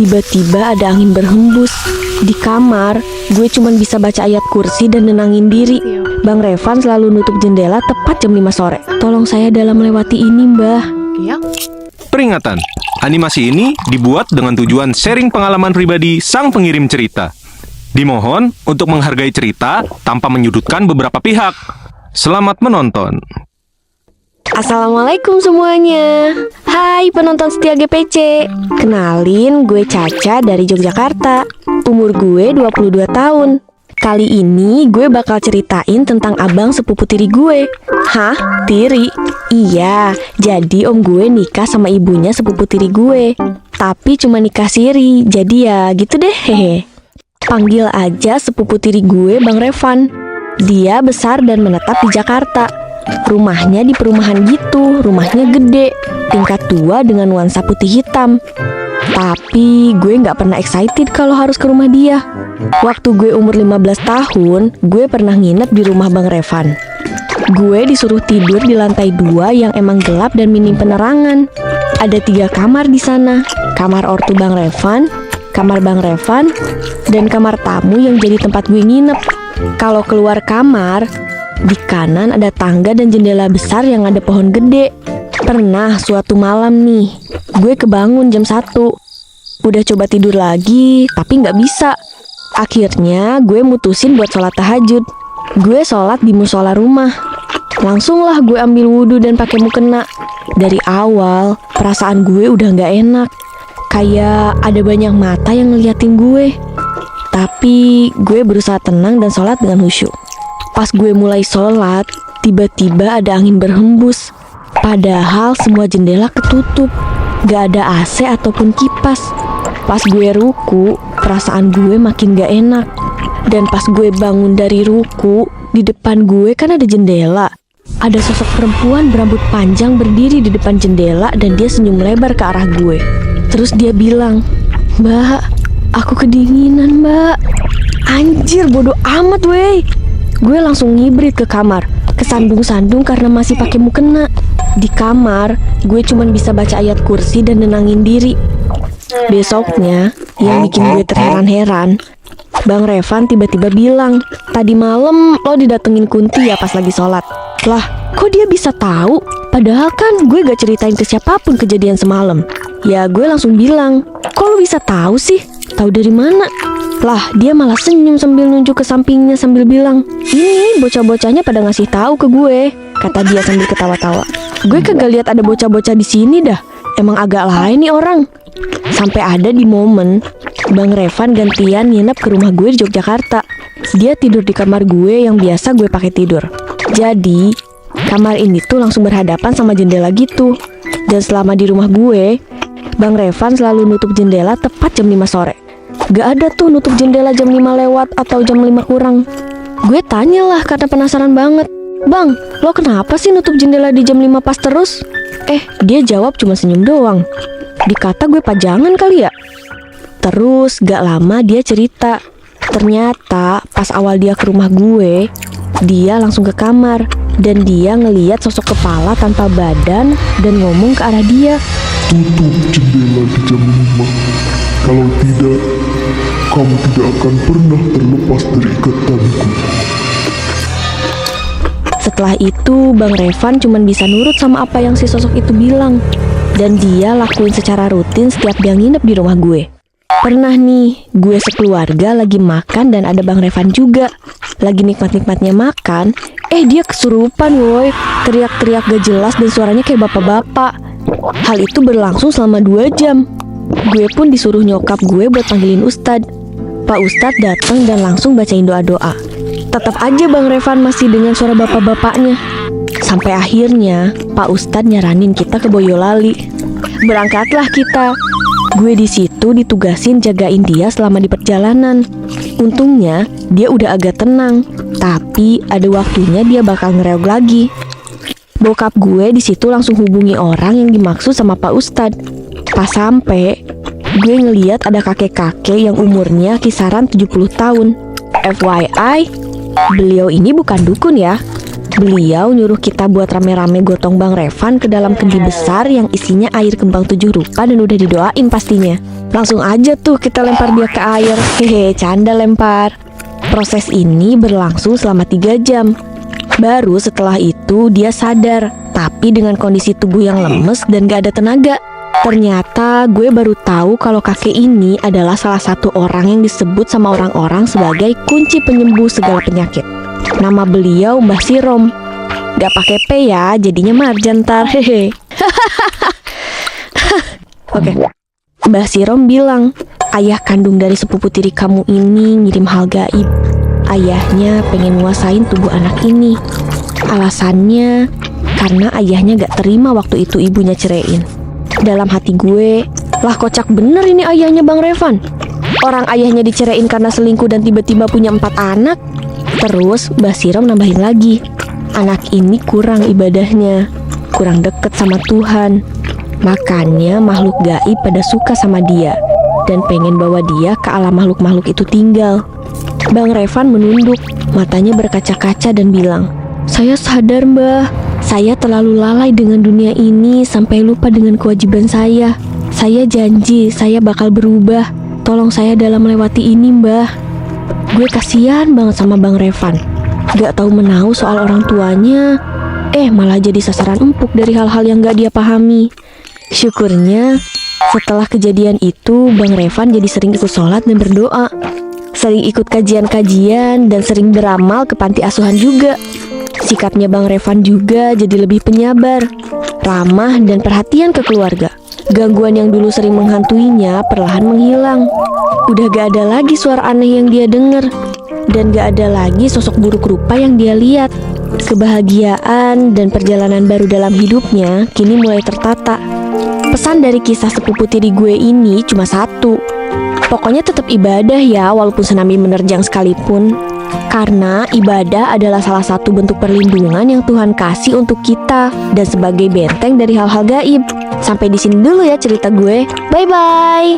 Tiba-tiba ada angin berhembus. Di kamar, gue cuman bisa baca ayat kursi dan nenangin diri. Bang Revan selalu nutup jendela tepat jam 5 sore. Tolong saya dalam melewati ini, Mbah. Peringatan, animasi ini dibuat dengan tujuan sharing pengalaman pribadi sang pengirim cerita. Dimohon untuk menghargai cerita tanpa menyudutkan beberapa pihak. Selamat menonton. Assalamualaikum semuanya. Hai penonton setia GPC. Kenalin, gue Caca dari Yogyakarta. Umur gue 22 tahun. Kali ini gue bakal ceritain tentang abang sepupu tiri gue. Hah? Tiri? Iya, jadi om gue nikah sama ibunya sepupu tiri gue. Tapi cuma nikah siri, jadi ya gitu deh, hehe. Panggil aja sepupu tiri gue Bang Revan. Dia besar dan menetap di Jakarta. Rumahnya di perumahan gitu, rumahnya gede, tingkat 2 dengan nuansa putih hitam. Tapi gue gak pernah excited kalau harus ke rumah dia. Waktu gue umur 15 tahun, gue pernah nginep di rumah Bang Revan. Gue disuruh tidur di lantai 2 yang emang gelap dan minim penerangan. Ada 3 kamar di sana. Kamar ortu Bang Revan, kamar Bang Revan, dan kamar tamu yang jadi tempat gue nginep. Kalau keluar kamar, di kanan ada tangga dan jendela besar yang ada pohon gede. Pernah suatu malam nih, gue kebangun jam 1. Udah coba tidur lagi, tapi nggak bisa. Akhirnya gue mutusin buat sholat tahajud. Gue sholat di musola rumah. Langsunglah gue ambil wudhu dan pakai mukena. Dari awal, perasaan gue udah nggak enak. Kayak ada banyak mata yang ngeliatin gue. Tapi gue berusaha tenang dan sholat dengan khusyuk. Pas gue mulai sholat, tiba-tiba ada angin berhembus. Padahal semua jendela ketutup, gak ada AC ataupun kipas. Pas gue ruku, perasaan gue makin gak enak. Dan pas gue bangun dari ruku, di depan gue kan ada jendela. Ada sosok perempuan berambut panjang berdiri di depan jendela dan dia senyum lebar ke arah gue. Terus dia bilang, "Mbak, aku kedinginan, Mbak." Anjir, bodoh amat wey. Gue langsung ngibrit ke kamar, kesandung-sandung karena masih pakai mukena. Di kamar, gue cuman bisa baca ayat kursi dan nenangin diri. Besoknya, yang bikin gue terheran-heran, Bang Revan tiba-tiba bilang, "Tadi malam lo didatengin Kunti ya pas lagi sholat." Lah, kok dia bisa tahu? Padahal kan gue gak ceritain ke siapapun kejadian semalam. Ya gue langsung bilang, "Kok lo bisa tahu sih? Tahu dari mana?" Lah, dia malah senyum sambil nunjuk ke sampingnya sambil bilang, "Ini bocah-bocahnya pada ngasih tahu ke gue," kata dia sambil ketawa-tawa. Gue kagak lihat ada bocah-bocah di sini dah. Emang agak lain nih orang. Sampai ada di momen Bang Revan gantian nginep ke rumah gue di Yogyakarta. Dia tidur di kamar gue yang biasa gue pakai tidur. Jadi, kamar ini tuh langsung berhadapan sama jendela gitu. Dan selama di rumah gue, Bang Revan selalu nutup jendela tepat jam 5 sore. Gak ada tuh nutup jendela jam 5 lewat atau jam 5 kurang. Gue tanyalah karena penasaran banget, "Bang, lo kenapa sih nutup jendela di jam 5 pas terus?" Dia jawab cuma senyum doang. Dikata gue pajangan kali ya. Terus gak lama dia cerita. Ternyata pas awal dia ke rumah gue, dia langsung ke kamar. Dan dia ngeliat sosok kepala tanpa badan dan ngomong ke arah dia, "Tutup jendela di jam 5. Kalau tidak, kamu tidak akan pernah terlepas dari ikatanku." Setelah itu, Bang Revan cuma bisa nurut sama apa yang si sosok itu bilang. Dan dia lakuin secara rutin setiap dia nginep di rumah gue. Pernah nih, gue sekeluarga lagi makan dan ada Bang Revan juga. Lagi nikmat-nikmatnya makan, dia kesurupan woy. Teriak-teriak gak jelas dan suaranya kayak bapak-bapak. Hal itu berlangsung selama 2 jam. Gue pun disuruh nyokap gue buat panggilin Ustadz. Pak Ustadz datang dan langsung bacain doa-doa. Tetap aja Bang Revan masih dengan suara bapak-bapaknya. Sampai akhirnya Pak Ustadz nyaranin kita ke Boyolali. Berangkatlah kita. Gue di situ ditugasin jagain dia selama di perjalanan. Untungnya dia udah agak tenang, tapi ada waktunya dia bakal ngereog lagi. Bokap gue di situ langsung hubungi orang yang dimaksud sama Pak Ustadz. Pas sampai, gue ngeliat ada kakek-kakek yang umurnya kisaran 70 tahun. FYI, beliau ini bukan dukun ya. Beliau nyuruh kita buat rame-rame gotong Bang Revan ke dalam kendi besar yang isinya air kembang 7 rupa dan udah didoain pastinya. Langsung aja tuh kita lempar dia ke air. Hehe, canda lempar. Proses ini berlangsung selama 3 jam. Baru setelah itu dia sadar, tapi dengan kondisi tubuh yang lemes dan gak ada tenaga. Ternyata gue baru tahu kalau kakek ini adalah salah satu orang yang disebut sama orang-orang sebagai kunci penyembuh segala penyakit. Nama beliau Mbah Sirom. Gak pakai P ya, jadinya Marjan ntar. Hehe. Oke. Mbah Sirom bilang, ayah kandung dari sepupu tiri kamu ini ngirim hal gaib. Ayahnya pengen nguasain tubuh anak ini. Alasannya karena ayahnya gak terima waktu itu ibunya ceraiin. Dalam hati gue, lah kocak bener ini ayahnya Bang Revan. Orang ayahnya diceraiin karena selingkuh dan tiba-tiba punya 4 anak. Terus Mbah Sirom nambahin lagi, anak ini kurang ibadahnya, kurang deket sama Tuhan. Makanya makhluk gaib pada suka sama dia dan pengen bawa dia ke alam makhluk-makhluk itu tinggal. Bang Revan menunduk, matanya berkaca-kaca dan bilang, saya sadar Mbah, saya terlalu lalai dengan dunia ini sampai lupa dengan kewajiban saya. Saya janji saya bakal berubah, tolong saya dalam melewati ini Mbah. Gue kasihan banget sama Bang Revan. Gak tahu menahu soal orang tuanya, malah jadi sasaran empuk dari hal-hal yang gak dia pahami. Syukurnya setelah kejadian itu Bang Revan jadi sering ikut sholat dan berdoa, sering ikut kajian-kajian dan sering beramal ke panti asuhan juga. Sikapnya Bang Revan juga jadi lebih penyabar, ramah dan perhatian ke keluarga. Gangguan yang dulu sering menghantuinya perlahan menghilang. Udah gak ada lagi suara aneh yang dia dengar, dan gak ada lagi sosok buruk rupa yang dia lihat. Kebahagiaan dan perjalanan baru dalam hidupnya kini mulai tertata. Pesan dari kisah sepupu tiri gue ini cuma satu, pokoknya tetap ibadah ya walaupun tsunami menerjang sekalipun. Karena ibadah adalah salah satu bentuk perlindungan yang Tuhan kasih untuk kita dan sebagai benteng dari hal-hal gaib. Sampai di sini dulu ya cerita gue. Bye-bye.